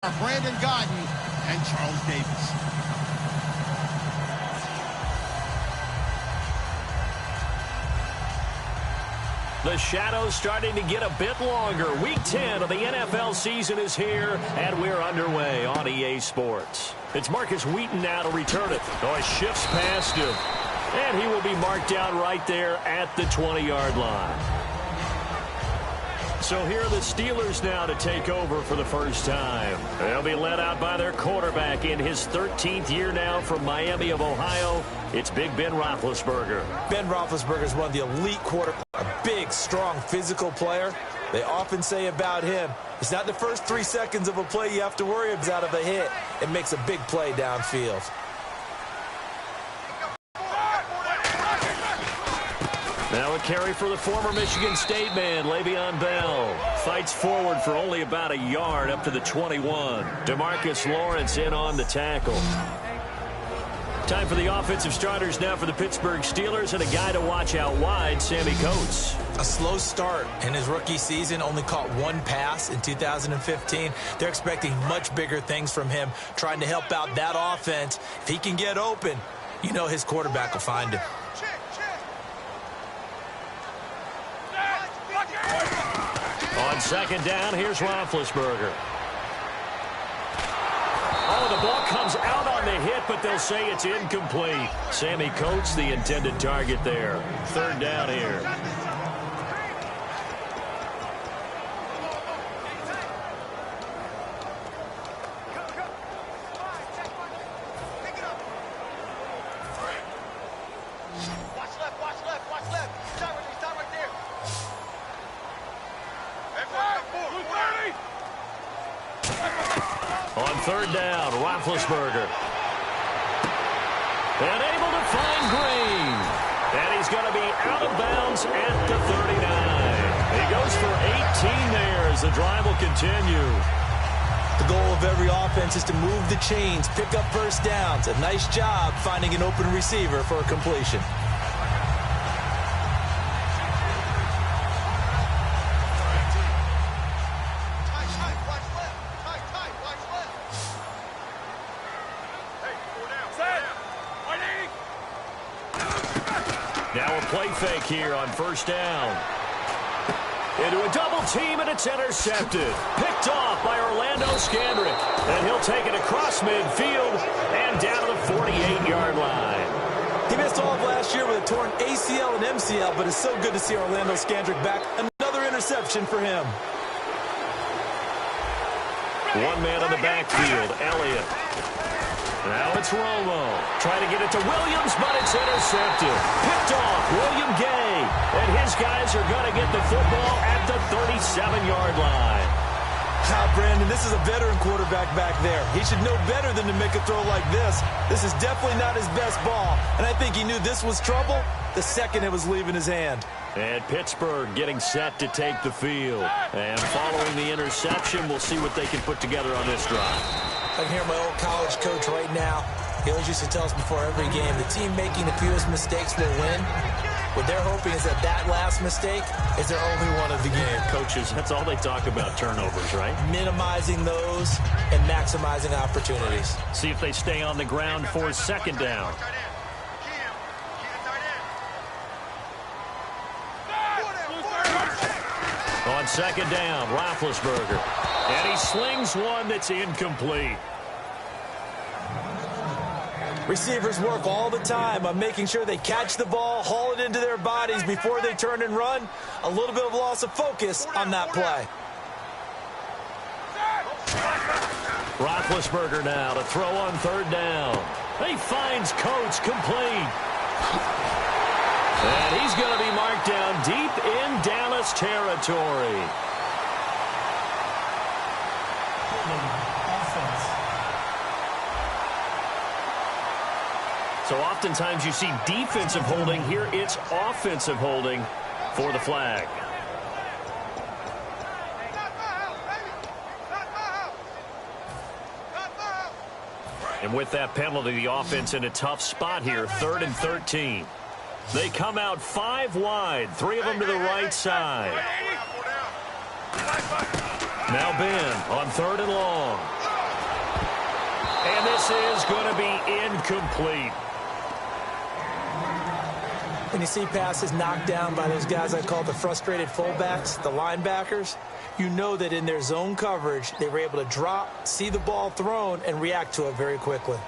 Brandon Godden and Charles Davis. The shadow's starting to get a bit longer. Week 10 of the NFL season is here, and we're underway on EA Sports. It's Marcus Wheaton now to return it. Oh, he shifts past him, and he will be marked down right there at the 20-yard line. So here are the Steelers now to take over for the first time. They'll be led out by their quarterback in his 13th year now from Miami of Ohio. It's Big Ben Roethlisberger. Ben Roethlisberger is one of the elite quarterbacks, a big, strong, physical player. They often say about him, it's not the first 3 seconds of a play you have to worry about of a hit. It makes a big play downfield. Now a carry for the former Michigan State man, Le'Veon Bell. Fights forward for only about a yard up to the 21. DeMarcus Lawrence in on the tackle. Time for the offensive starters now for the Pittsburgh Steelers, and a guy to watch out wide, Sammy Coates. A slow start in his rookie season, only caught one pass in 2015. They're expecting much bigger things from him, trying to help out that offense. If he can get open, you know his quarterback will find him. On second down, here's Roethlisberger. Oh, the ball comes out on the hit, but they'll say it's incomplete. Sammy Coates, the intended target there. Third down here. On third down, Roethlisberger. And able to find Green. And he's going to be out of bounds at the 39. He goes for 18 there as the drive will continue. The goal of every offense is to move the chains, pick up first downs. A nice job finding an open receiver for a completion. Now a play fake here on first down. Into a double team, and it's intercepted. Picked off by Orlando Scandrick. And he'll take it across midfield and down to the 48-yard line. He missed all of last year with a torn ACL and MCL, but it's so good to see Orlando Scandrick back. Another interception for him. One man in the backfield, Elliott. Now it's Romo. Trying to get it to Williams, but it's intercepted. Picked off, William Gay. And his guys are going to get the football at the 37-yard line. Brandon, this is a veteran quarterback back there. He should know better than to make a throw like this. This is definitely not his best ball. And I think he knew this was trouble the second it was leaving his hand. And Pittsburgh getting set to take the field. And following the interception, we'll see what they can put together on this drive. I can hear my old college coach right now. He always used to tell us before every game, the team making the fewest mistakes will win. What they're hoping is that last mistake is their only one of the game. Coaches, that's all they talk about, turnovers, right? Minimizing those and maximizing opportunities. See if they stay on the ground for second down. On second down, Roethlisberger. And he slings one that's incomplete. Receivers work all the time on making sure they catch the ball, haul it into their bodies before they turn and run. A little bit of loss of focus on that play. Roethlisberger now to throw on third down. He finds Coates complete. And he's going to be marked down deep in Dallas territory. So oftentimes you see defensive holding. Here it's offensive holding for the flag. And with that penalty, the offense in a tough spot here, 3rd and 13. They come out 5 wide, 3 of them to the right side. Now Ben on 3rd and long. is going to be incomplete. When you see passes knocked down by those guys I call the frustrated fullbacks, the linebackers, you know that in their zone coverage, they were able to drop, see the ball thrown, and react to it very quickly.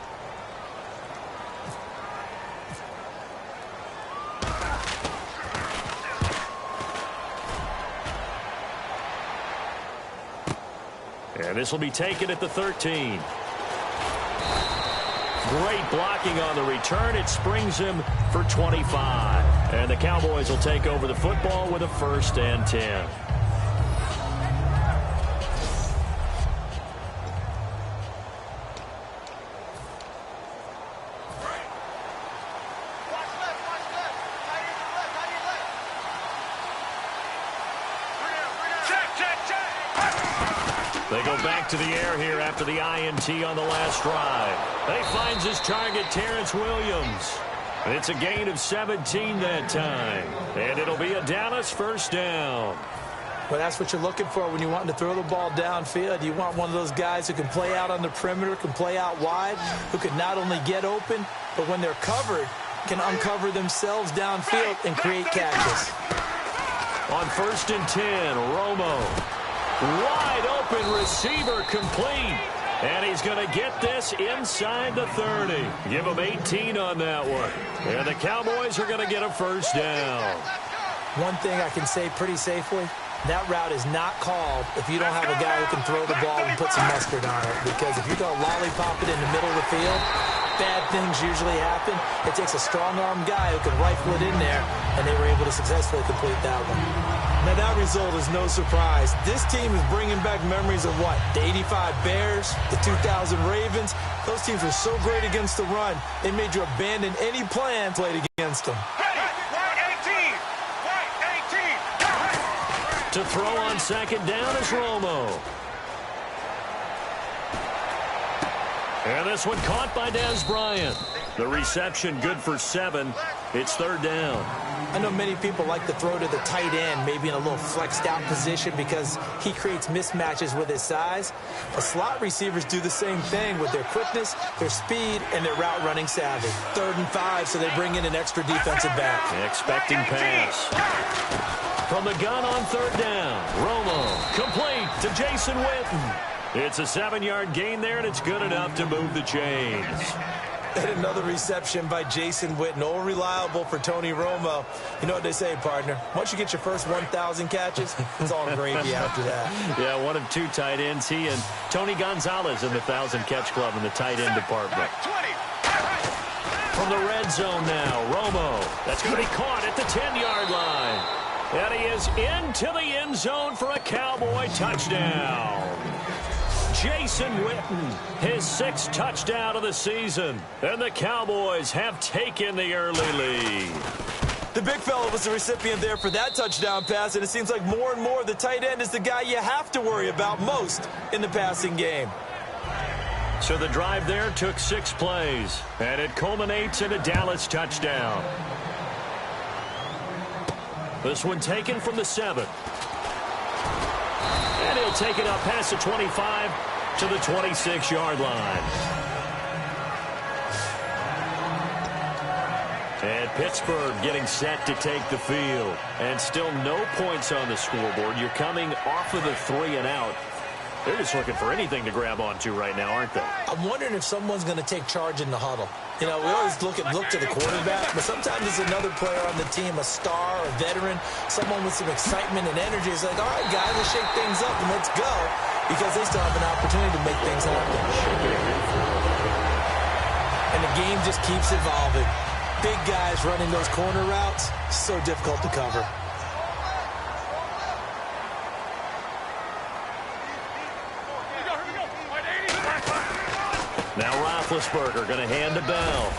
And this will be taken at the 13. Great blocking on the return. It springs him for 25. And the Cowboys will take over the football with a 1st and 10. They go back to the air here after the INT on the last drive. He finds his target, Terrence Williams. It's a gain of 17 that time. And it'll be a Dallas 1st down. Well, that's what you're looking for when you want to throw the ball downfield. You want one of those guys who can play out on the perimeter, can play out wide, who can not only get open, but when they're covered, can uncover themselves downfield and create catches. On 1st and 10, Romo. Wide open receiver complete. And he's going to get this inside the 30. Give him 18 on that one. And the Cowboys are going to get a 1st down. One thing I can say pretty safely, that route is not called if you don't have a guy who can throw the ball and put some mustard on it. Because if you're going to lollipop it in the middle of the field, bad things usually happen. It takes a strong-arm guy who can rifle it in there, and they were able to successfully complete that one. Now, that result is no surprise. This team is bringing back memories of what? The 85 Bears, the 2000 Ravens. Those teams were so great against the run, they made you abandon any plan played against them. To throw on 2nd down is Romo. And this one caught by Dez Bryant. The reception good for 7. It's 3rd down. I know many people like to throw to the tight end, maybe in a little flexed out position because he creates mismatches with his size. But slot receivers do the same thing with their quickness, their speed, and their route running savvy. 3rd and 5, so they bring in an extra defensive back. Expecting pass. From the gun on 3rd down, Romo complete to Jason Witten. It's a 7-yard gain there, and it's good enough to move the chains. And another reception by Jason Witten, all reliable for Tony Romo. You know what they say, partner? Once you get your first 1,000 catches, it's all gravy after that. Yeah, one of 2 tight ends. He and Tony Gonzalez in the 1,000-catch club in the tight end department. From the red zone now, Romo. That's going to be caught at the 10-yard line. And he is into the end zone for a Cowboy touchdown. Jason Witten, his 6th touchdown of the season. And the Cowboys have taken the early lead. The big fella was the recipient there for that touchdown pass, and it seems like more and more the tight end is the guy you have to worry about most in the passing game. So the drive there took 6 plays, and it culminates in a Dallas touchdown. This one taken from the 7. And he'll take it up past the 25 to the 26-yard line. And Pittsburgh getting set to take the field. And still no points on the scoreboard. You're coming off of the 3 and out. They're just looking for anything to grab onto right now, aren't they? I'm wondering if someone's going to take charge in the huddle. You know, we always look to the quarterback, but sometimes it's another player on the team, a star, a veteran, someone with some excitement and energy. It's like, all right, guys, let's shake things up and let's go, because they still have an opportunity to make things happen. And the game just keeps evolving. Big guys running those corner routes, so difficult to cover. Now Roethlisberger going to hand to Bell.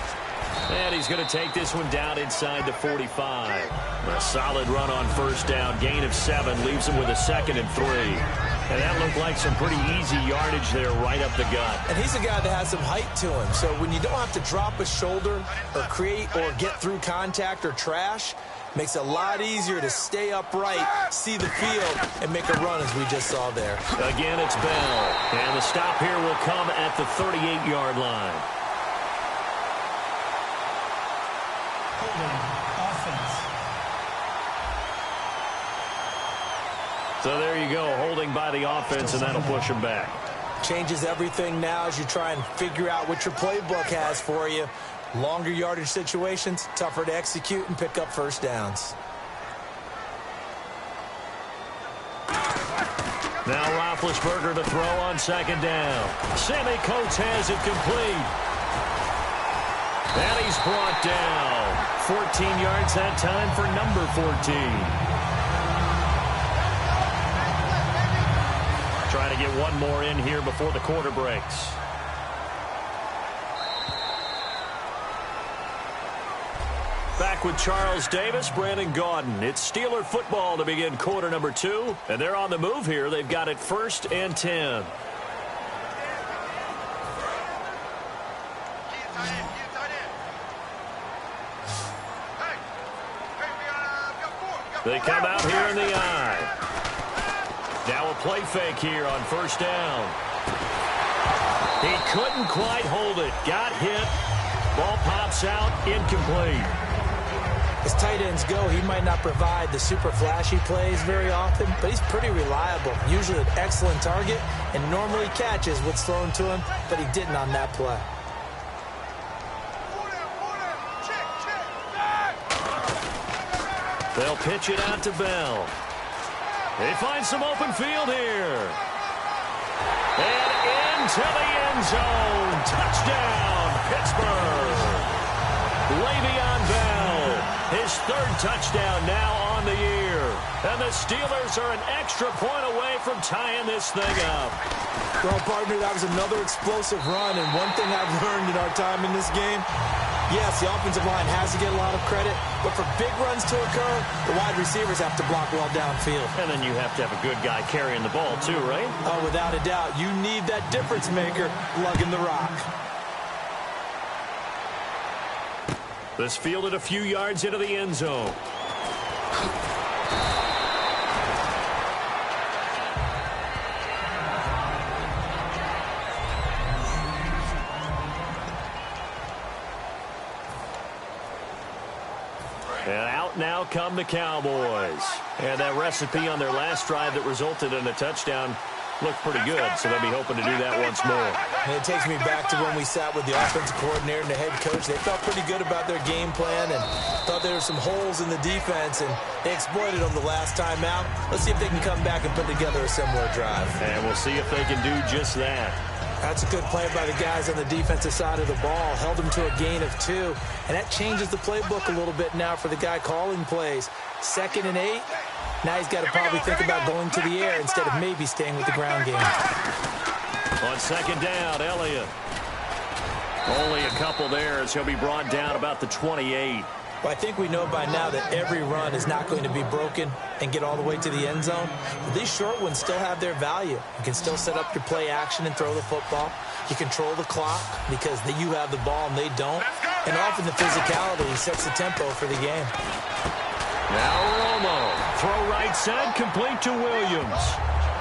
And he's going to take this one down inside the 45. A solid run on 1st down. Gain of 7 leaves him with a 2nd and 3. And that looked like some pretty easy yardage there right up the gut. And he's a guy that has some height to him. So when you don't have to drop a shoulder or create or get through contact or trash, Makes it a lot easier to stay upright, see the field, and make a run as we just saw there. Again, it's Bell. And the stop here will come at the 38-yard line. So there you go, holding by the offense, and that'll push him back. Changes everything now as you try and figure out what your playbook has for you. Longer yardage situations, tougher to execute and pick up first downs. Now Roethlisberger to throw on second down. Sammy Coates has it complete. And he's brought down. 14 yards that time for number 14. Trying to get one more in here before the quarter breaks. Back with Charles Davis, Brandon Gaudin. It's Steeler football to begin quarter number 2. And they're on the move here. They've got it 1st and 10. They come out here in the eye. Now a play fake here on 1st down. He couldn't quite hold it. Got hit. Ball pops out. Incomplete. As tight ends go, he might not provide the super flashy plays very often, but he's pretty reliable. Usually an excellent target and normally catches what's thrown to him, but he didn't on that play. They'll pitch it out to Bell. They find some open field here. And into the end zone. Touchdown, Pittsburgh. Le'Veon Bell, his 3rd touchdown now on the year. And the Steelers are an extra point away from tying this thing up. Well, partner, that was another explosive run. And one thing I've learned in our time in this game, yes, the offensive line has to get a lot of credit, but for big runs to occur, the wide receivers have to block well downfield. And then you have to have a good guy carrying the ball too, right? Oh, without a doubt. You need that difference maker lugging the rock. This fielded a few yards into the end zone. And out now come the Cowboys. And that recipe on their last drive that resulted in a touchdown looked pretty good, so they'll be hoping to do that once more. And it takes me back to when we sat with the offensive coordinator and the head coach. They felt pretty good about their game plan and thought there were some holes in the defense, and they exploited them the last time out. Let's see if they can come back and put together a similar drive. And we'll see if they can do just that. That's a good play by the guys on the defensive side of the ball. Held them to a gain of 2. And that changes the playbook a little bit now for the guy calling plays. 2nd and 8. Now he's got to probably think about going to the air instead of maybe staying with the ground game. On 2nd down, Elliott. Only a couple there as he'll be brought down about the 28. Well, I think we know by now that every run is not going to be broken and get all the way to the end zone. But these short ones still have their value. You can still set up your play action and throw the football. You control the clock because you have the ball and they don't. And often the physicality sets the tempo for the game. Now Romo. Throw right side, complete to Williams.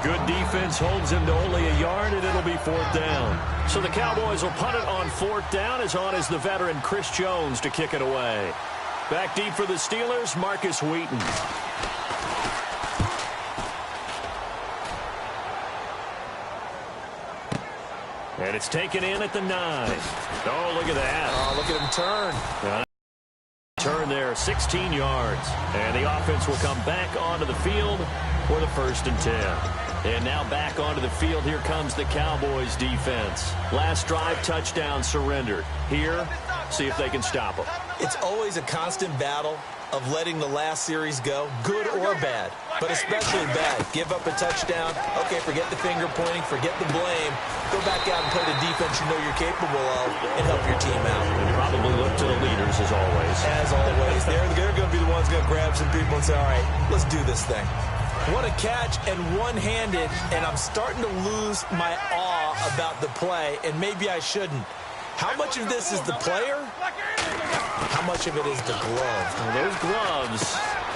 Good defense holds him to only a yard, and it'll be 4th down. So the Cowboys will punt it on 4th down. As on is the veteran Chris Jones to kick it away. Back deep for the Steelers, Marcus Wheaton. And it's taken in at the 9. Oh, look at that. Oh, look at him turn. Turn there, 16 yards. And the offense will come back onto the field for the 1st and 10. And now back onto the field. Here comes the Cowboys defense. Last drive, touchdown surrendered. Here, see if they can stop them. It's always a constant battle of letting the last series go, good or bad, but especially bad. Give up a touchdown. Okay, forget the finger pointing, forget the blame. Go back out and play the defense you know you're capable of and help your team out. And probably look to the leaders as always. As always. They're going to be the ones going to grab some people and say, all right, let's do this thing. What a catch, and one-handed, and I'm starting to lose my awe about the play, and maybe I shouldn't. How much of this is the player? How much of it is the glove? Well, those gloves,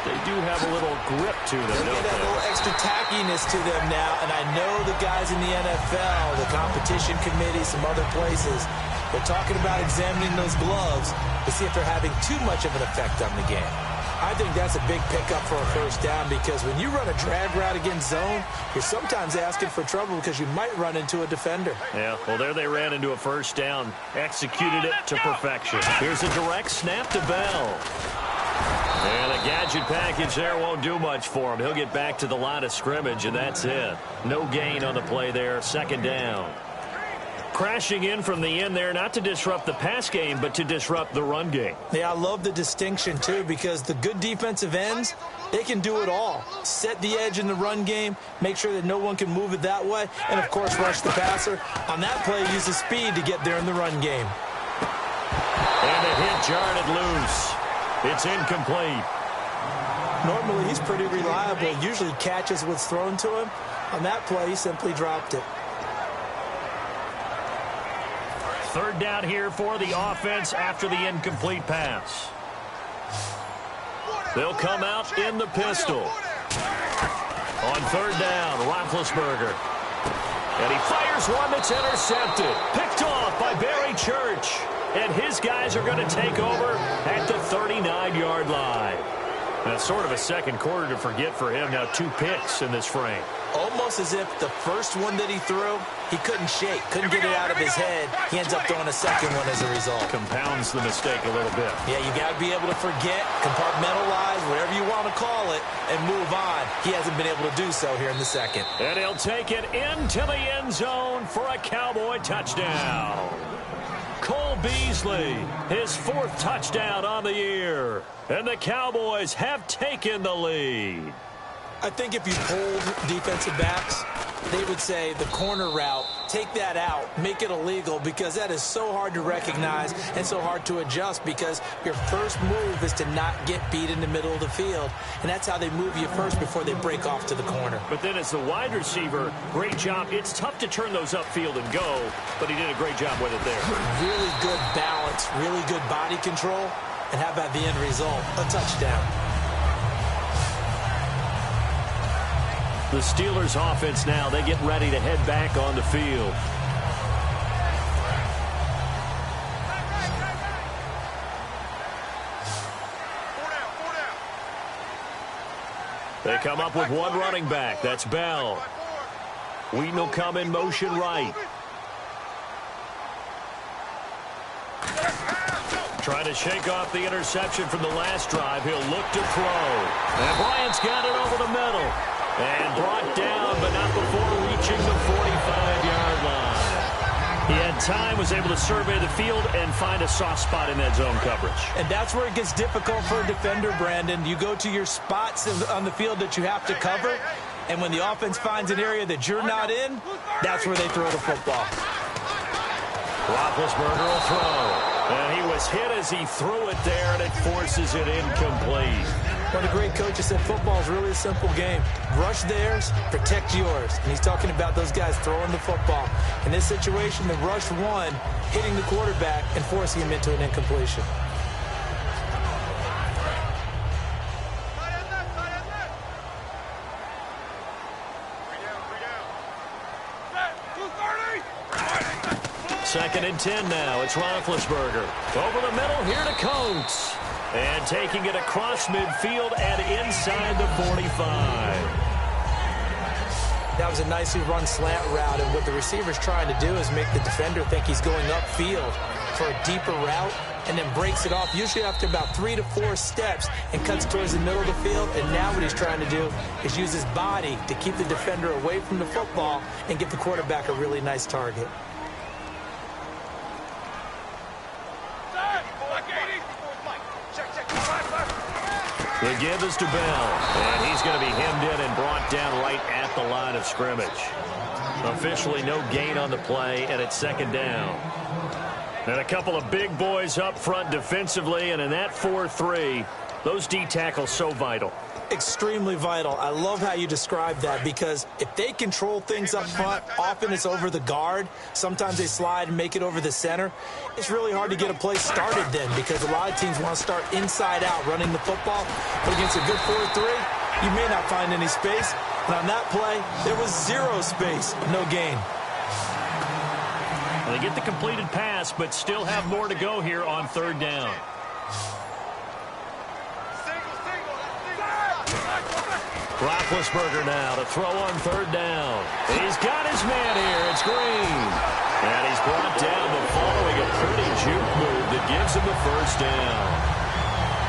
they do have a little grip to them, They don't get a they? little extra tackiness to them now, and I know the guys in the NFL, the competition committee, some other places, they're talking about examining those gloves to see if they're having too much of an effect on the game. I think that's a big pickup for a first down because when you run a drag route against zone, you're sometimes asking for trouble because you might run into a defender. Yeah, well, there they ran into a first down, executed it to perfection. Here's a direct snap to Bell. And a gadget package there won't do much for him. He'll get back to the line of scrimmage, and that's it. No gain on the play there, second down. Crashing in from the end there, not to disrupt the pass game, but to disrupt the run game. Yeah, I love the distinction, too, because the good defensive ends, they can do it all. Set the edge in the run game, make sure that no one can move it that way, and, of course, rush the passer. On that play, use the speed to get there in the run game. And a hit jarred it loose. It's incomplete. Normally, he's pretty reliable. Usually catches what's thrown to him. On that play, he simply dropped it. Third down here for the offense after the incomplete pass. They'll come out in the pistol. On third down, Roethlisberger. And he fires one that's intercepted. Picked off by Barry Church. And his guys are going to take over at the 39-yard line. That's sort of a second quarter to forget for him. Now 2 picks in this frame. Almost as if the first one that he threw, he couldn't shake, couldn't get it out of his head. He ends up throwing a second one as a result. Compounds the mistake a little bit. Yeah, you got to be able to forget, compartmentalize, whatever you want to call it, and move on. He hasn't been able to do so here in the second. And he'll take it into the end zone for a Cowboy touchdown. Cole Beasley, his 4th touchdown on the year. And the Cowboys have taken the lead. I think if you polled defensive backs, they would say the corner route, take that out, make it illegal, because that is so hard to recognize and so hard to adjust because your first move is to not get beat in the middle of the field. And that's how they move you first before they break off to the corner. But then as the wide receiver, great job. It's tough to turn those upfield and go, but he did a great job with it there. Really good balance, really good body control. And how about the end result? A touchdown. The Steelers offense now, they get ready to head back on the field. They come up with one running back. That's Bell. Wheaton will come in motion right. Trying to shake off the interception from the last drive. He'll look to throw. And Bryant's got it over the middle. And brought down, but not before reaching the 45-yard line. He had time, was able to survey the field and find a soft spot in that zone coverage. And that's where it gets difficult for a defender, Brandon. You go to your spots on the field that you have to cover, and when the offense finds an area that you're not in, that's where they throw the football. Roethlisberger will throw. And he was hit as he threw it there, and it forces it incomplete. One of the great coaches said football is really a simple game. Rush theirs, protect yours. And he's talking about those guys throwing the football. In this situation, the rush one, hitting the quarterback and forcing him into an incompletion. Second and 10 now. It's Roethlisberger. Over the middle here to Coates. And taking it across midfield and inside the 45. That was a nicely run slant route, and what the receiver's trying to do is make the defender think he's going upfield for a deeper route and then breaks it off, usually after about 3 to 4 steps, and cuts towards the middle of the field. And now what he's trying to do is use his body to keep the defender away from the football and give the quarterback a really nice target. The give is to Bell, and he's going to be hemmed in and brought down right at the line of scrimmage. Officially no gain on the play, and it's second down. And a couple of big boys up front defensively, and in that 4-3, those D tackles so vital. Extremely vital. I love how you describe that, because if they control things up front, often it's over the guard. Sometimes they slide and make it over the center. It's really hard to get a play started then, because a lot of teams want to start inside out running the football. But against a good 4-3, you may not find any space. And on that play, there was zero space, no gain. They get the completed pass, but still have more to go here on third down. Roethlisberger now to throw on third down. He's got his man here. It's Green. And he's brought down, but following a pretty juke move that gives him the first down.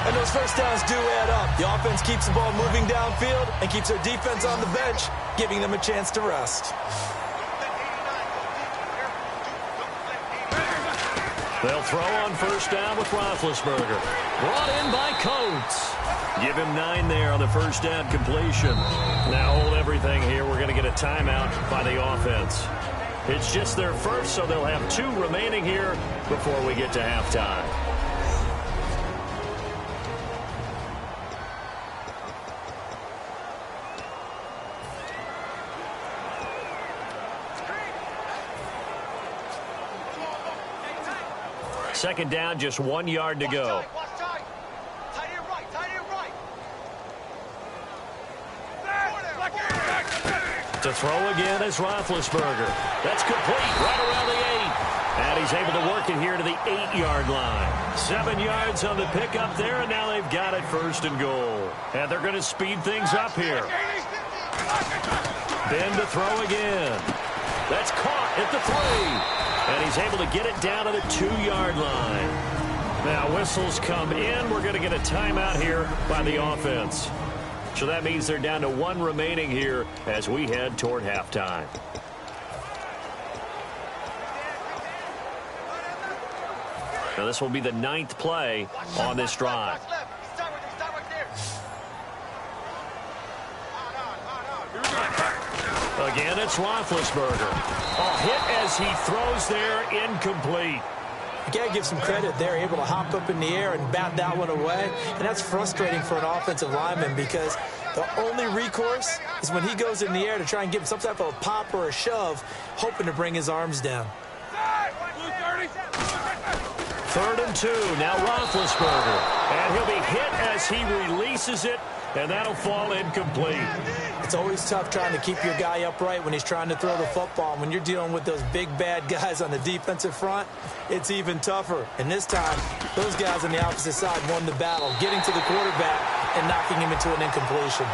And those first downs do add up. The offense keeps the ball moving downfield and keeps their defense on the bench, giving them a chance to rest. They'll throw on first down with Roethlisberger. Brought in by Coates. Give him 9 there on the first down completion. Now hold everything here. We're going to get a timeout by the offense. It's just their first, so they'll have 2 remaining here before we get to halftime. Second down, just 1 yard to go. To throw again is Roethlisberger. That's complete right around the 8. And he's able to work it here to the 8-yard line. 7 yards on the pickup there, and now they've got it first and goal. And they're going to speed things up here. Ben to throw again. That's caught at the 3. And he's able to get it down to the 2-yard line. Now whistles come in. We're going to get a timeout here by the offense. So that means they're down to 1 remaining here as we head toward halftime. Now this will be the 9th play on this drive. Again, it's Roethlisberger. A hit as he throws there, incomplete. You got to give some credit. They're able to hop up in the air and bat that one away. And that's frustrating for an offensive lineman, because the only recourse is when he goes in the air to try and give some type of a pop or a shove, hoping to bring his arms down. 3rd and 2. Now Roethlisberger. And he'll be hit as he releases it, and that'll fall incomplete. It's always tough trying to keep your guy upright when he's trying to throw the football. When you're dealing with those big, bad guys on the defensive front, it's even tougher. And this time, those guys on the opposite side won the battle, getting to the quarterback and knocking him into an incompletion.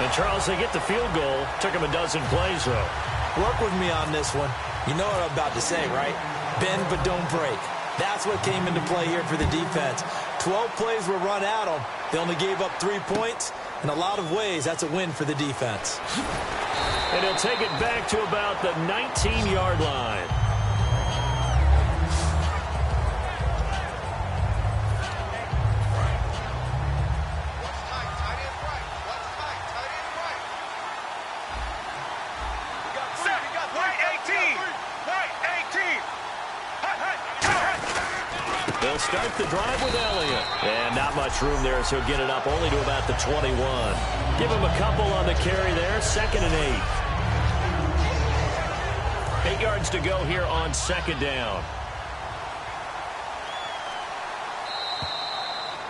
And, Charles, they get the field goal. Took him a dozen plays, though. Work with me on this one. You know what I'm about to say, right? Bend but don't break. That's what came into play here for the defense. 12 plays were run at them. They only gave up 3 points. In a lot of ways, that's a win for the defense. And he'll take it back to about the 19-yard line. They'll start the drive with Elliott. And not much room there, so he'll get it up only to about the 21. Give him a couple on the carry there. 2nd and 8. 8 yards to go here on 2nd down.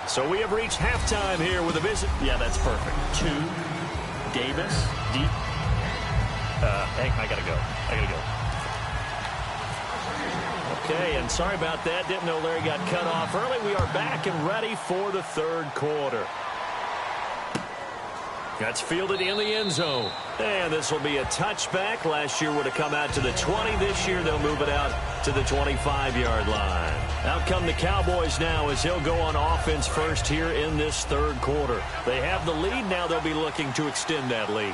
So we have reached halftime here with a visit. Yeah, that's perfect. 2, Davis, deep. Hey, I gotta go. Okay, and sorry about that. Didn't know Larry got cut off early. We are back and ready for the 3rd quarter. That's fielded in the end zone. And this will be a touchback. Last year would have come out to the 20. This year they'll move it out to the 25-yard line. Out come the Cowboys now as they'll go on offense first here in this 3rd quarter. They have the lead. Now they'll be looking to extend that lead.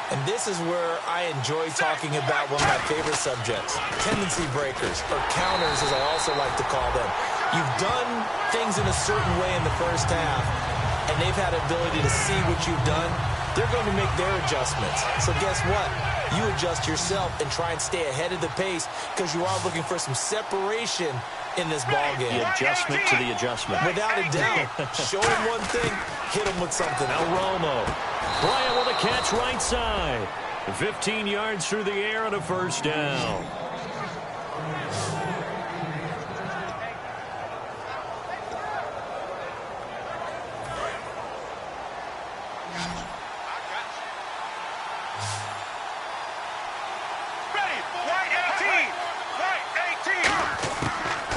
And this is where I enjoy talking about one of my favorite subjects, tendency breakers, or counters as I also like to call them. You've done things in a certain way in the first half, and they've had the ability to see what you've done. They're going to make their adjustments. So guess what? you adjust yourself and try and stay ahead of the pace because you are looking for some separation in this ball game. The adjustment to the adjustment. Without a doubt. Show him one thing, hit him with something. Now Romo. Bryant with a catch right side. 15 yards through the air and a first down.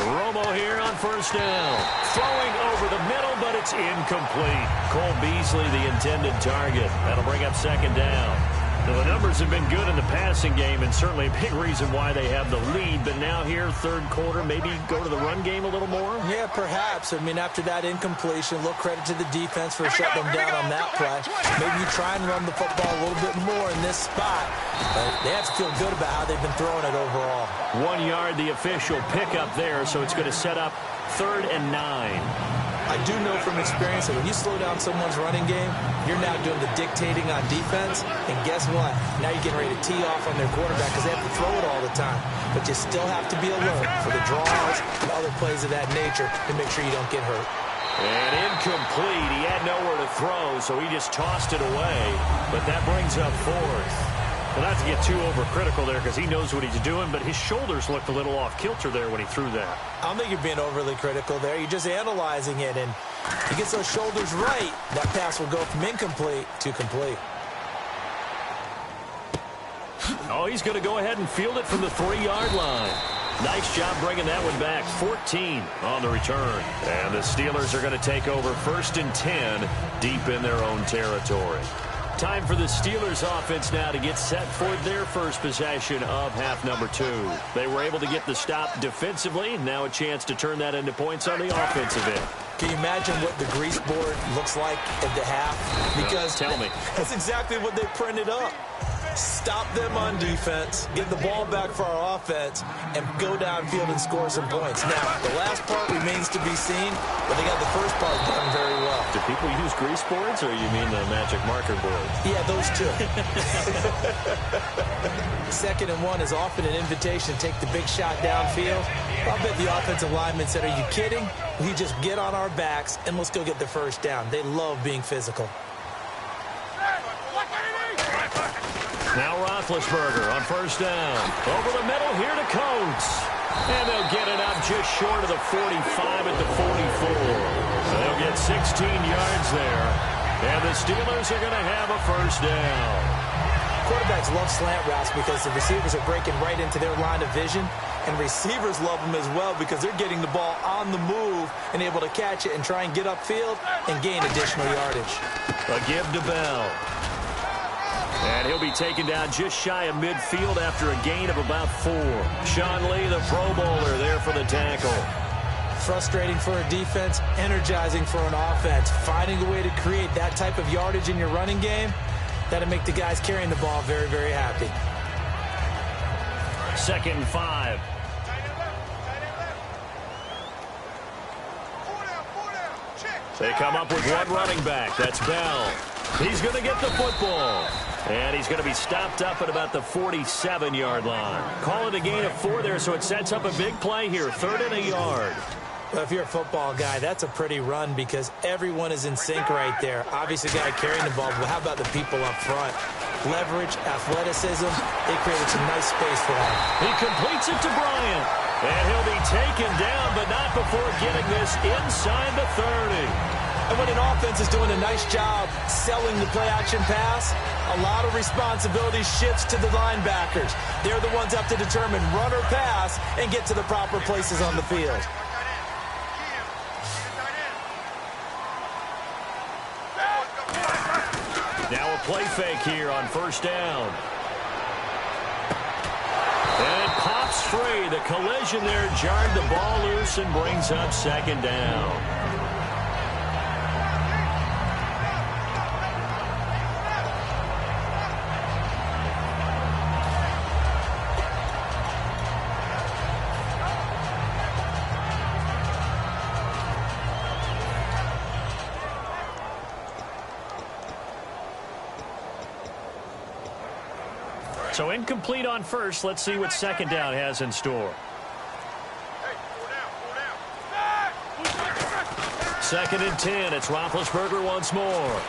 Romo here on first down. Throwing over the middle, but it's incomplete. Cole Beasley, the intended target. That'll bring up second down. Now, the numbers have been good in the passing game, and certainly a big reason why they have the lead. But now here, third quarter, maybe go to the run game a little more? Yeah, perhaps. I mean, after that incompletion, a little credit to the defense for shutting them down on that play. Maybe you try and run the football a little bit more in this spot. But they have to feel good about how they've been throwing it overall. 1 yard, the official pickup there, so it's going to set up 3rd and 9. I do know from experience that when you slow down someone's running game, you're now doing the dictating on defense. And guess what? Now you're getting ready to tee off on their quarterback because they have to throw it all the time. But you still have to be alert for the draws and other plays of that nature to make sure you don't get hurt. And incomplete. He had nowhere to throw, so he just tossed it away. But that brings up 4th. Well, not to get too overcritical there because he knows what he's doing, but his shoulders looked a little off kilter there when he threw that. I don't think you're being overly critical there. You're just analyzing it, and he gets those shoulders right. That pass will go from incomplete to complete. Oh, he's going to go ahead and field it from the 3-yard line. Nice job bringing that one back. 14 on the return. And the Steelers are going to take over 1st and 10 deep in their own territory. Time for the Steelers offense now to get set for their first possession of half number 2. They were able to get the stop defensively. Now a chance to turn that into points on the offensive end. Can you imagine what the grease board looks like at the half? Because tell me. That's exactly what they printed up. Stop them on defense, get the ball back for our offense, and go downfield and score some points. Now, the last part remains to be seen, but they got the first part done very well. Do people use grease boards, or you mean the magic marker board? Yeah, those two. 2nd and 1 is often an invitation to take the big shot downfield. I'll bet the offensive lineman said, are you kidding? We just get on our backs, and let's go get the first down. They love being physical. Now Roethlisberger on first down. Over the middle here to Coates. And they'll get it up just short of the 45 at the 44. They'll get 16 yards there. And the Steelers are going to have a first down. Quarterbacks love slant routes because the receivers are breaking right into their line of vision. And receivers love them as well because they're getting the ball on the move and able to catch it and try and get upfield and gain additional yardage. A give to Bell. And he'll be taken down just shy of midfield after a gain of about 4. Sean Lee, the Pro Bowler, there for the tackle. Frustrating for a defense, energizing for an offense. Finding a way to create that type of yardage in your running game, that'll make the guys carrying the ball very, very happy. 2nd and 5. They come up with one running back. That's Bell. He's going to get the football. And he's going to be stopped up at about the 47-yard line. Call it a gain of 4 there, so it sets up a big play here. 3rd and a yard. Well, if you're a football guy, that's a pretty run because everyone is in sync right there. Obviously, the guy carrying the ball, but how about the people up front? Leverage, athleticism, they created some nice space for him. He completes it to Bryant. And he'll be taken down, but not before getting this inside the 30. And when an offense is doing a nice job selling the play-action pass, a lot of responsibility shifts to the linebackers. They're the ones that have to determine run or pass and get to the proper places on the field. Now a play fake here on first down. And it pops free. The collision there jarred the ball loose and brings up 2nd down. So incomplete on first. Let's see what second down has in store. Second and 10. It's Roethlisberger once more.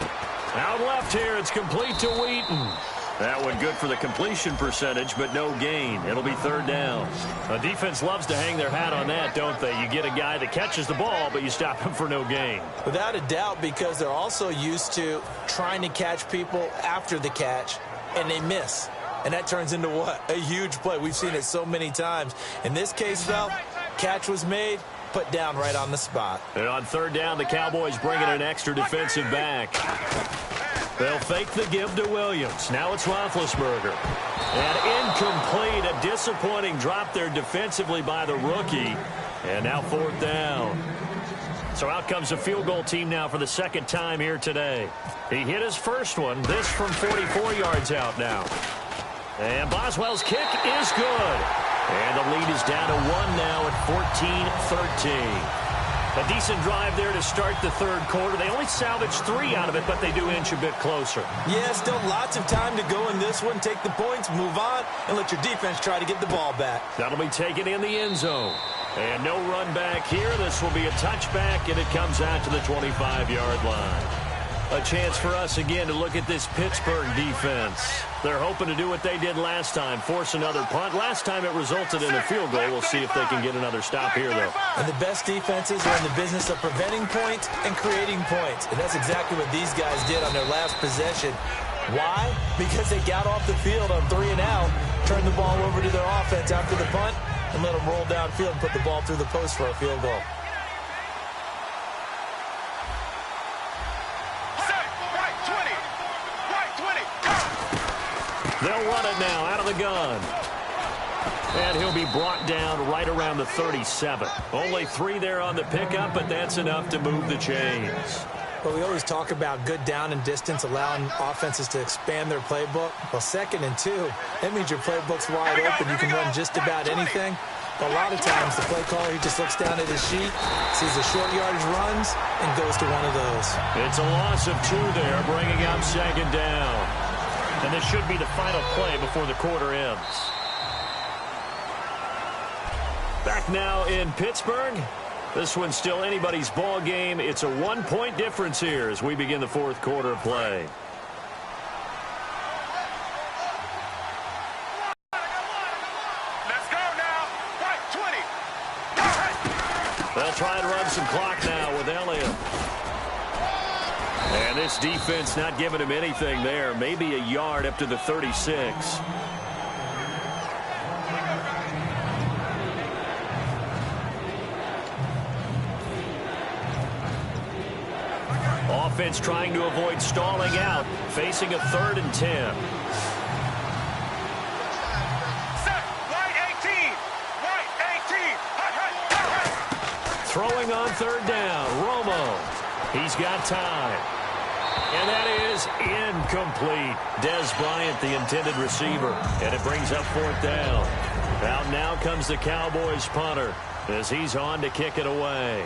Out left here. It's complete to Wheaton. That one good for the completion percentage, but no gain. It'll be third down. The defense loves to hang their hat on that, don't they? You get a guy that catches the ball, but you stop him for no gain. Without a doubt, because they're also used to trying to catch people after the catch, and they miss. And that turns into what? A huge play. We've seen it so many times. In this case, though, catch was made, put down right on the spot. And on third down, the Cowboys bring in an extra defensive back. They'll fake the give to Williams. Now it's Roethlisberger. And incomplete. A disappointing drop there defensively by the rookie. And now fourth down. So out comes a field goal team now for the second time here today. He hit his first one. This from 44 yards out now. And Boswell's kick is good. And the lead is down to 1 now at 14-13. A decent drive there to start the third quarter. They only salvaged 3 out of it, but they do inch a bit closer. Yeah, still lots of time to go in this one. Take the points, move on, and let your defense try to get the ball back. That'll be taken in the end zone. And no run back here. This will be a touchback, and it comes out to the 25-yard line. A chance for us again to look at this Pittsburgh defense. They're hoping to do what they did last time, force another punt. Last time it resulted in a field goal. We'll see if they can get another stop here, though. And the best defenses are in the business of preventing points and creating points. And that's exactly what these guys did on their last possession. Why? Because they got off the field on 3 and out, turned the ball over to their offense after the punt, and let them roll downfield and put the ball through the post for a field goal. They'll run it now out of the gun. And he'll be brought down right around the 37. Only 3 there on the pickup, but that's enough to move the chains. Well, we always talk about good down and distance, allowing offenses to expand their playbook. Well, 2nd and 2, that means your playbook's wide open. You can run just about anything. But a lot of times, the play caller, he just looks down at his sheet, sees the short yardage runs, and goes to one of those. It's a loss of 2 there, bringing up second down. And this should be the final play before the quarter ends. Back now in Pittsburgh. This one's still anybody's ball game. It's a 1-point difference here as we begin the fourth quarter of play. Let's go now. Right, 20. They'll try and run some clock now with Elliott. And this defense not giving him anything there. Maybe a yard up to the 36. Offense trying to avoid stalling out, facing a 3rd and 10. Set. Right 18. Right 18. Throwing on third down. Romo. He's got time. And that is incomplete. Dez Bryant, the intended receiver. And it brings up fourth down. Out now comes the Cowboys punter as he's on to kick it away.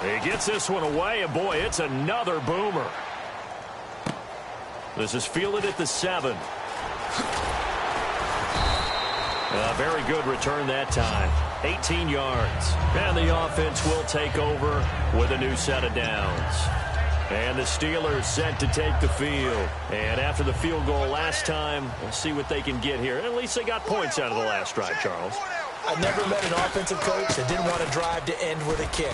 He gets this one away, and boy, it's another boomer. This is fielded at the 7. A very good return that time. 18 yards. And the offense will take over with a new set of downs. And the Steelers set to take the field. And after the field goal last time, we'll see what they can get here. At least they got points out of the last drive, Charles. I never met an offensive coach that didn't want to drive to end with a kick.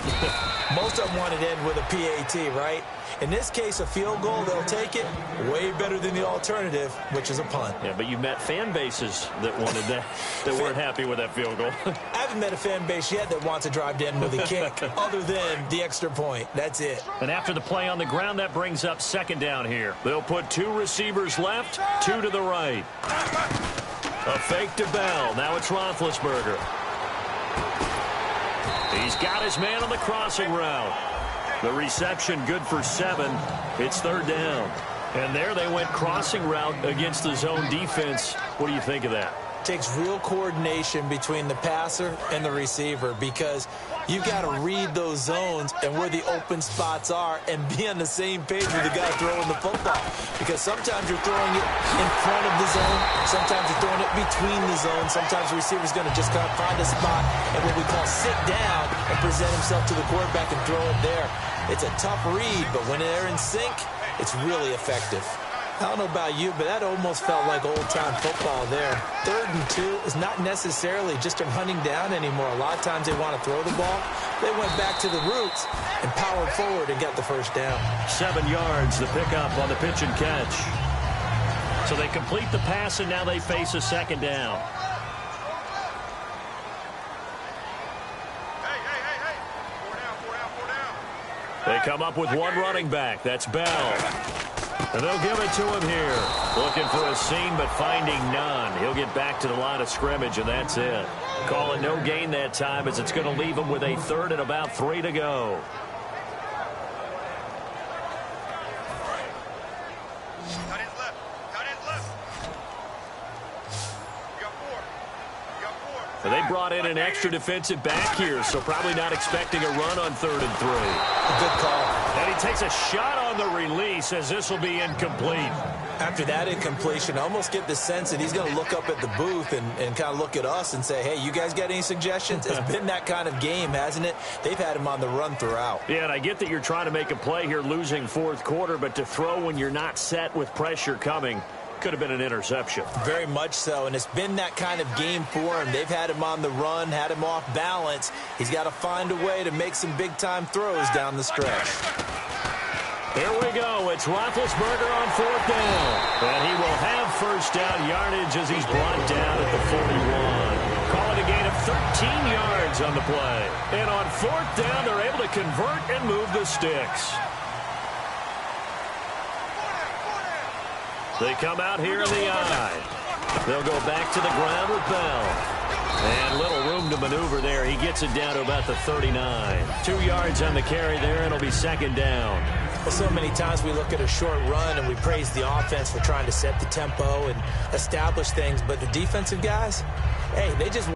Most of them wanted to end with a PAT, right? In this case, a field goal, they'll take it. Way better than the alternative, which is a punt. Yeah, but you've met fan bases that wanted that, that weren't happy with that field goal. I haven't met a fan base yet that wants to drive to end with a kick, other than the extra point. That's it. And after the play on the ground, that brings up second down here. They'll put 2 receivers left, 2 to the right. A fake to Bell. Now it's Roethlisberger. He's got his man on the crossing route. The reception good for 7. It's third down. And there they went crossing route against the zone defense. What do you think of that? takes real coordination between the passer and the receiver because you've got to read those zones and where the open spots are and be on the same page with the guy throwing the football. Because sometimes you're throwing it in front of the zone. Sometimes you're throwing it between the zones. Sometimes the receiver's going to just kind of find a spot and what we call sit down and present himself to the quarterback and throw it there. It's a tough read, but when they're in sync, it's really effective. I don't know about you, but that almost felt like old-time football there. 3rd and 2 is not necessarily just a running down anymore. A lot of times they want to throw the ball. They went back to the roots and powered forward and got the first down. 7 yards, the pickup on the pitch and catch. So they complete the pass, and now they face a 2nd down. They come up with one running back. That's Bell. And they'll give it to him here. Looking for a seam, but finding none. He'll get back to the line of scrimmage, and that's it. Call it no gain that time as it's going to leave him with a 3rd and about 3 to go. Cut his left. Cut his left. You got 4. You got 4. And they brought in an extra defensive back here, so probably not expecting a run on 3rd and 3. A good call. And he takes a shot on the release as this will be incomplete. After that incompletion, I almost get the sense that he's going to look up at the booth and kind of look at us and say, hey, you guys got any suggestions? It's been that kind of game, hasn't it? They've had him on the run throughout. Yeah, and I get that you're trying to make a play here losing 4th quarter, but to throw when you're not set with pressure coming could have been an interception. Very much so, and it's been that kind of game for him. They've had him on the run, had him off balance. He's got to find a way to make some big-time throws down the stretch. Here we go. It's Roethlisberger on 4th down. And he will have first down yardage as he's brought down at the 41. Call it a gain of 13 yards on the play. And on 4th down, they're able to convert and move the sticks. They come out here in the eye. They'll go back to the ground with Bell. And little room to maneuver there. He gets it down to about the 39. 2 yards on the carry there, and it'll be 2nd down. Well, so many times we look at a short run and we praise the offense for trying to set the tempo and establish things. But the defensive guys, hey, they just...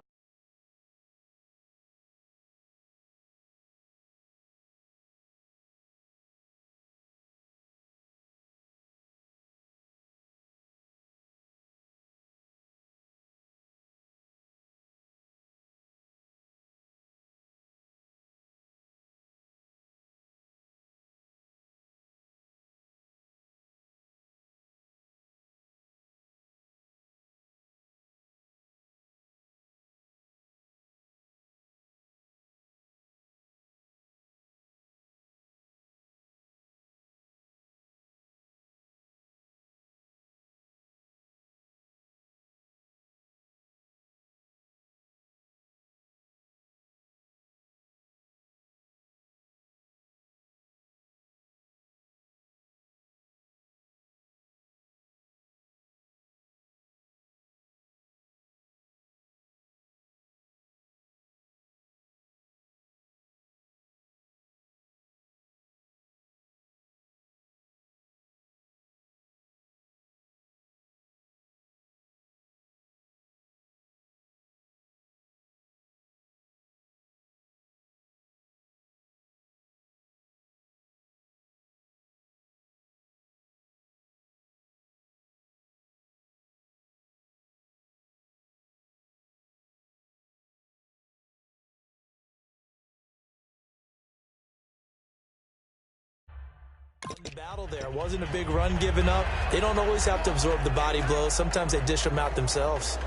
The battle there wasn't a big run given up. They don't always have to absorb the body blows. Sometimes they dish them out themselves.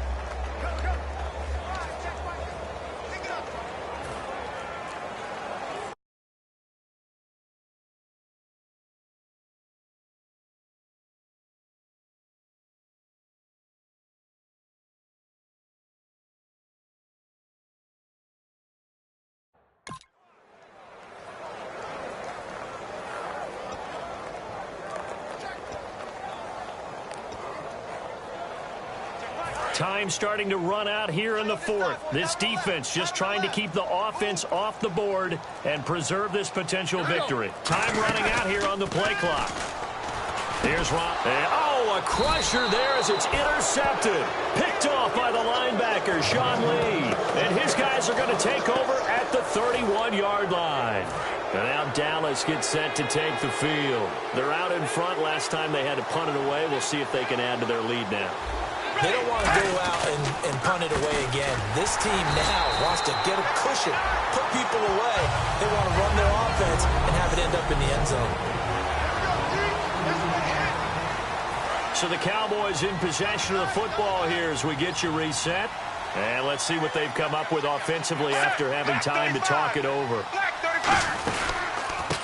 Time starting to run out here in the 4th. This defense just trying to keep the offense off the board and preserve this potential victory. Time running out here on the play clock. Here's Rob. Oh, a crusher there as it's intercepted. Picked off by the linebacker, Sean Lee. And his guys are going to take over at the 31-yard line. And now Dallas gets set to take the field. They're out in front. Last time they had to punt it away. We'll see if they can add to their lead now. They don't want to go out and punt it away again. This team now wants to get a cushion, put people away. They want to run their offense and have it end up in the end zone. So the Cowboys in possession of the football here as we get you reset. And let's see what they've come up with offensively after having time to talk it over.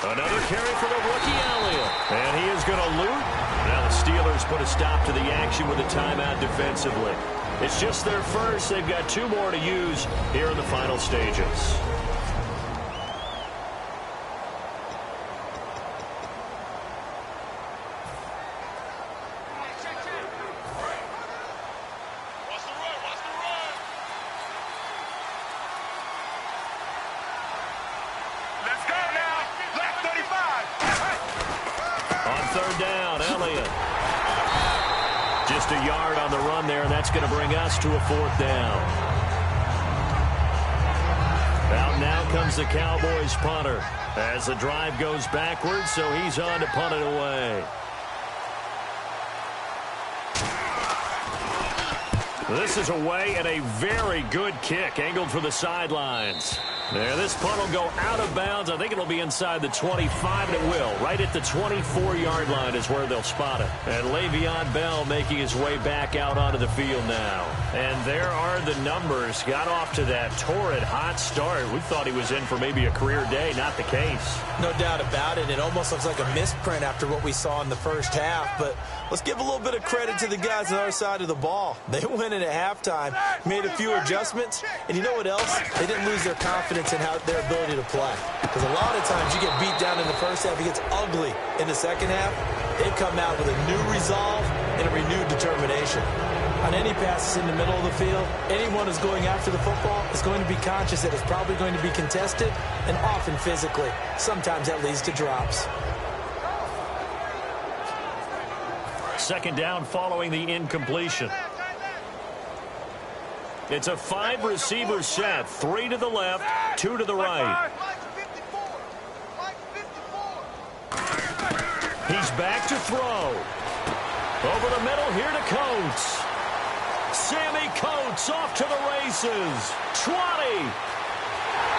Another carry for the rookie Elliott. And he is going to loot. Now the Steelers put a stop to the action with a timeout defensively. It's just their first. They've got 2 more to use here in the final stages. A yard on the run there, and that's going to bring us to a 4th down. Out now comes the Cowboys punter as the drive goes backwards, so he's on to punt it away. This is away and a very good kick angled for the sidelines. There, this punt will go out of bounds. I think it'll be inside the 25, and it will. Right at the 24-yard line is where they'll spot it. And Le'Veon Bell making his way back out onto the field now. And there are the numbers. Got off to that torrid hot start. We thought he was in for maybe a career day. Not the case. No doubt about it. It almost looks like a misprint after what we saw in the first half. But let's give a little bit of credit to the guys on the other side of the ball. They went in at halftime, made a few adjustments, and you know what else? They didn't lose their confidence in their ability to play. Because a lot of times you get beat down in the first half, it gets ugly in the second half. They come out with a new resolve and a renewed determination. On any passes in the middle of the field, anyone who's going after the football is going to be conscious that it's probably going to be contested and often physically. Sometimes that leads to drops. 2nd down following the incompletion. It's a 5-receiver set. 3 to the left, 2 to the right. He's back to throw. Over the middle here to Coates. Sammy Coates off to the races. 20.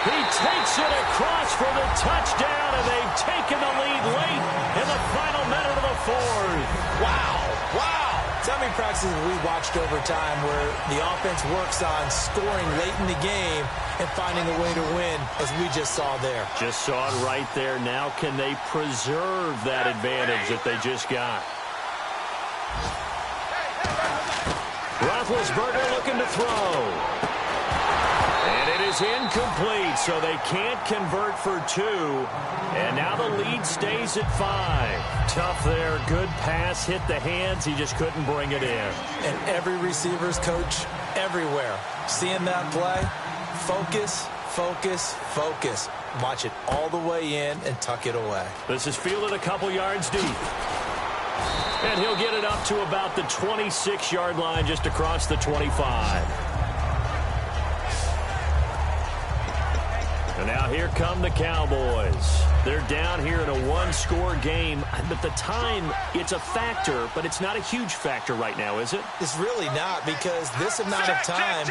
He takes it across for the touchdown, and they've taken the lead late in the final minute of the 4th. Wow. How many practices have we watched over time where the offense works on scoring late in the game and finding a way to win, as we just saw there? Just saw it right there. Now can they preserve that advantage that they just got? Roethlisberger looking to throw. And it is incomplete, so they can't convert for 2. And now the lead stays at 5. Tough there. Good pass. Hit the hands. He just couldn't bring it in. And every receiver's coach everywhere. Seeing that play, focus, focus, focus. Watch it all the way in and tuck it away. This is fielded a couple yards deep. And he'll get it up to about the 26-yard line just across the 25. And now here come the Cowboys. They're down here in a 1-score game. But the time, it's a factor, but it's not a huge factor right now, is it? It's really not, because this amount of time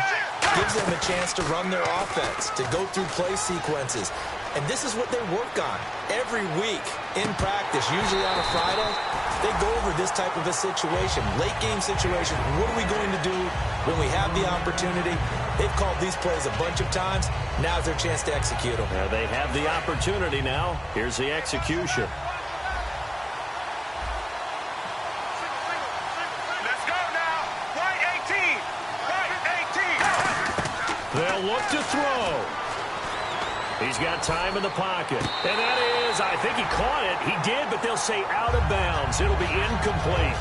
gives them a chance to run their offense, to go through play sequences. And this is what they work on every week in practice, usually on a Friday. They go over this type of a situation, late game situation. What are we going to do when we have the opportunity? They've called these plays a bunch of times. Now's their chance to execute them. Yeah, they have the opportunity now. Here's the execution. Let's go now. Right 18. Right 18. They'll look to throw. He's got time in the pocket. And that is, I think he caught it. He did, but they'll say out of bounds. It'll be incomplete.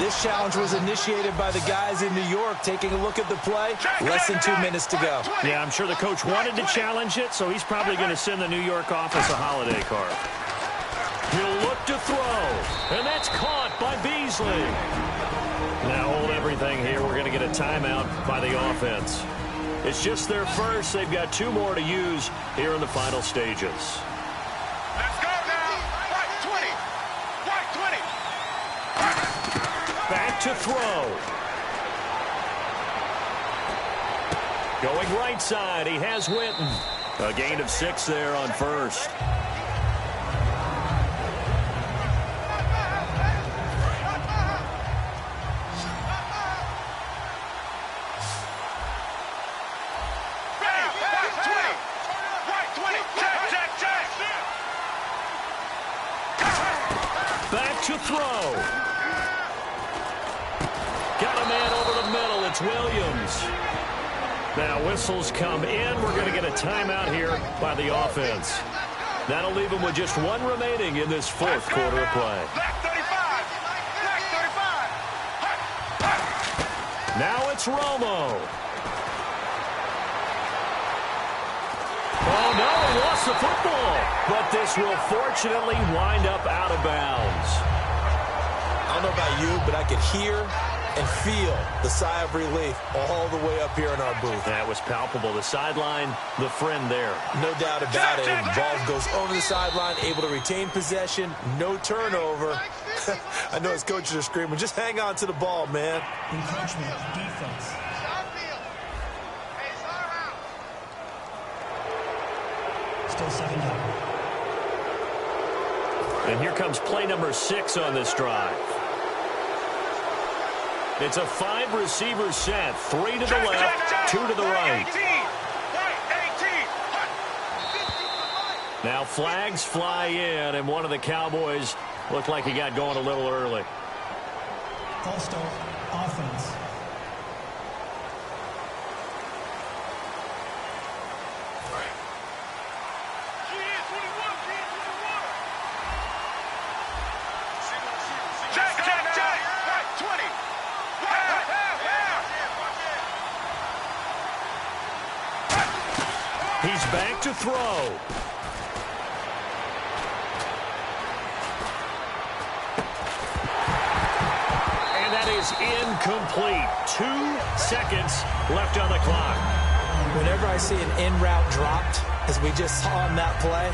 This challenge was initiated by the guys in New York. Taking a look at the play, less than 2 minutes to go. Yeah, I'm sure the coach wanted to challenge it, so he's probably going to send the New York office a holiday card. He'll look to throw, and that's caught by Beasley. Now hold everything here. We're going to get a timeout by the offense. It's just their first. They've got 2 more to use here in the final stages. Let's go now. Right 20. Right 20. Back to throw. Going right side. He has Witten. A gain of 6 there on first. Back to throw. Got a man over the middle. It's Williams. Now whistles come in. We're going to get a timeout here by the offense. That'll leave them with just 1 remaining in this 4th quarter of play. Now it's Romo. Oh, no, he lost the football. But this will fortunately wind up out of bounds. I don't know about you, but I could hear and feel the sigh of relief all the way up here in our booth. That was palpable. The sideline, the friend there. No doubt about it. Ball goes over the sideline, able to retain possession, no turnover. I know his coaches are screaming, just hang on to the ball, man. Encroachment, defense. Still 7 down. And here comes play number 6 on this drive. It's a 5-receiver set. 3 to the left, 2 to the right. Now flags fly in, and one of the Cowboys looked like he got going a little early. False start, offense. He's back to throw. And that is incomplete. 2 seconds left on the clock. Whenever I see an in-route dropped, as we just saw in that play,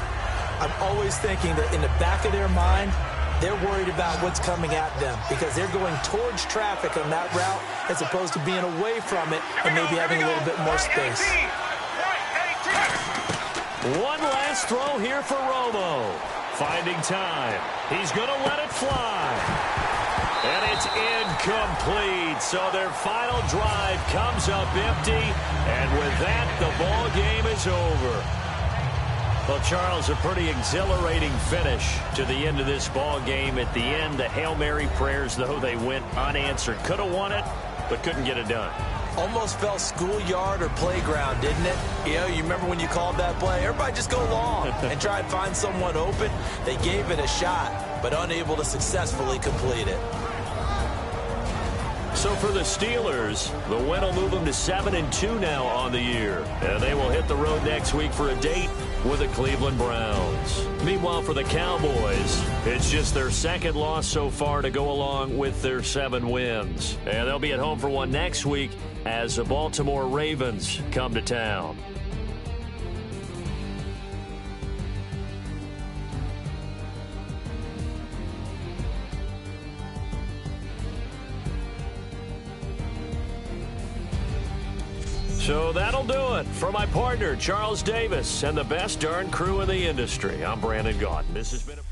I'm always thinking that in the back of their mind, they're worried about what's coming at them because they're going towards traffic on that route as opposed to being away from it and maybe having a little bit more space. One last throw here for Romo. Finding time. He's going to let it fly. And it's incomplete. So their final drive comes up empty. And with that, the ball game is over. Well, Charles, a pretty exhilarating finish to the end of this ball game. At the end, the Hail Mary prayers, though, they went unanswered. Could have won it, but couldn't get it done. Almost felt schoolyard or playground, didn't it? You know, you remember when you called that play? Everybody just go long and try and find someone open. They gave it a shot, but unable to successfully complete it. So for the Steelers, the win will move them to 7-2 now on the year. And they will hit the road next week for a date with the Cleveland Browns. Meanwhile, for the Cowboys, it's just their 2nd loss so far to go along with their 7 wins. And they'll be at home for one next week as the Baltimore Ravens come to town. So that'll do it. For my partner, Charles Davis, and the best darn crew in the industry, I'm Brandon Gaudin. This has been a